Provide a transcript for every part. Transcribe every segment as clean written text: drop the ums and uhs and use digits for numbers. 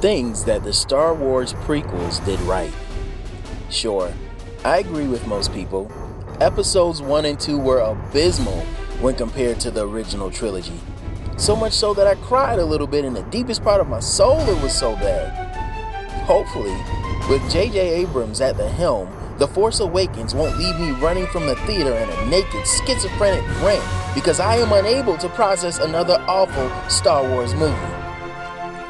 Things that the Star Wars prequels did right. Sure, I agree with most people. Episodes 1 and 2 were abysmal when compared to the original trilogy. So much so that I cried a little bit in the deepest part of my soul, it was so bad. Hopefully, with JJ ABRAMS at the helm, The Force Awakens won't leave me running from the theater in a naked, schizophrenic rant because I am unable to process another awful Star Wars movie.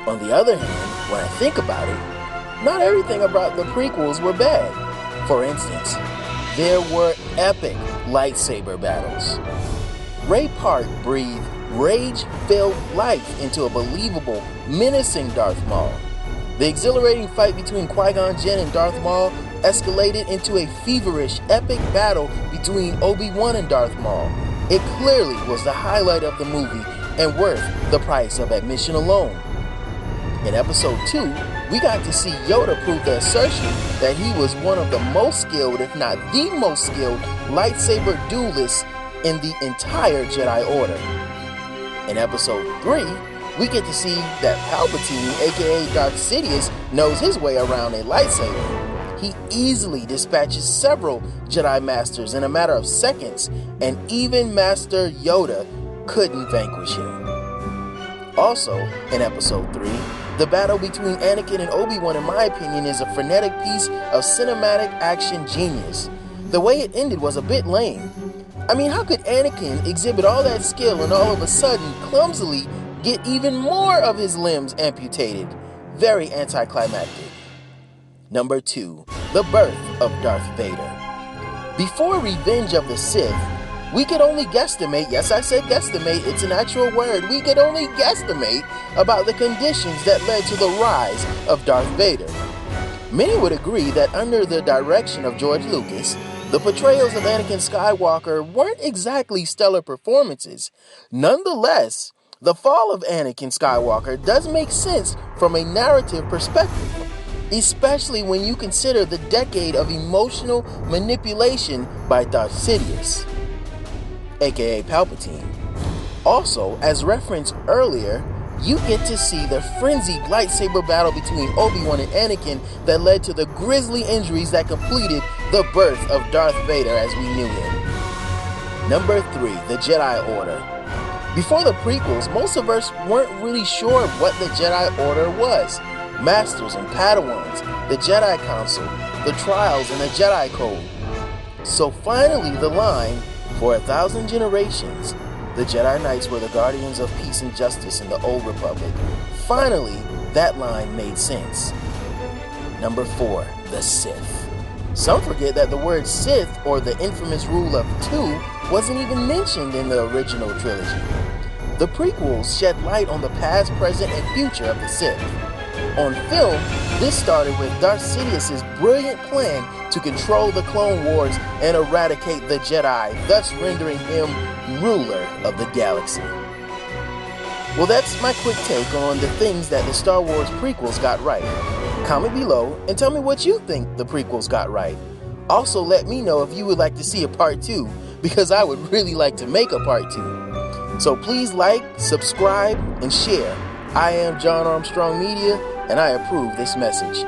On the other hand, when I think about it, not everything about the prequels were bad. For instance, there were epic lightsaber battles. Ray Park breathed rage-filled life into a believable, menacing Darth Maul. The exhilarating fight between Qui-Gon Jinn and Darth Maul escalated into a feverish, epic battle between Obi-Wan and DARTH Maul. It clearly was the highlight of the movie and worth the price of admission alone. In Episode 2, we got to see Yoda prove the assertion that he was one of the most skilled, if not the most skilled, lightsaber duelists in the entire Jedi Order. In Episode 3, we get to see that Palpatine, aka Darth Sidious, knows his way around a lightsaber. He easily dispatches several Jedi Masters in a matter of seconds, and even Master Yoda couldn't vanquish him. Also, in Episode 3, the battle between Anakin and Obi-Wan, in my opinion, is a frenetic piece of cinematic action genius. The way it ended was a bit lame. I mean, how could Anakin exhibit all that skill and all of a sudden, clumsily, get even more of his limbs amputated? Very anticlimactic. Number 2, the birth of Darth Vader. Before Revenge of the Sith, we could only guesstimate, yes I said guesstimate, it's an actual word, we could only guesstimate about the conditions that led to the rise of Darth Vader. Many would agree that under the direction of George Lucas, the portrayals of Anakin Skywalker weren't exactly stellar performances. Nonetheless, the fall of Anakin Skywalker does make sense from a narrative perspective, especially when you consider the decade of emotional manipulation by Darth Sidious, aka Palpatine. Also, as referenced earlier, you get to see the frenzied lightsaber battle between Obi-Wan and Anakin that led to the grisly injuries that completed the birth of Darth Vader as we knew him. Number 3, the Jedi Order. Before the prequels, most of us weren't really sure what the Jedi Order was. Masters and Padawans, the Jedi Council, the Trials, and the Jedi Code. So finally the line, for 1,000 generations, the Jedi Knights were the guardians of peace and justice in the Old Republic. Finally, that line made sense. Number 4, the Sith. Some forget that the word Sith, or the infamous rule of 2, wasn't even mentioned in the original trilogy. The prequels shed light on the past, present, and future of the Sith. On film, this started with Darth Sidious's brilliant plan to control the Clone Wars and eradicate the Jedi, thus rendering him ruler of the galaxy. Well, that's my quick take on the things that the Star Wars prequels got right. Comment below and tell me what you think the prequels got right. Also, let me know if you would like to see a part 2, because I would really like to make a part 2. So please like, subscribe, and share. I am John Armstrong Media, and I approve this message.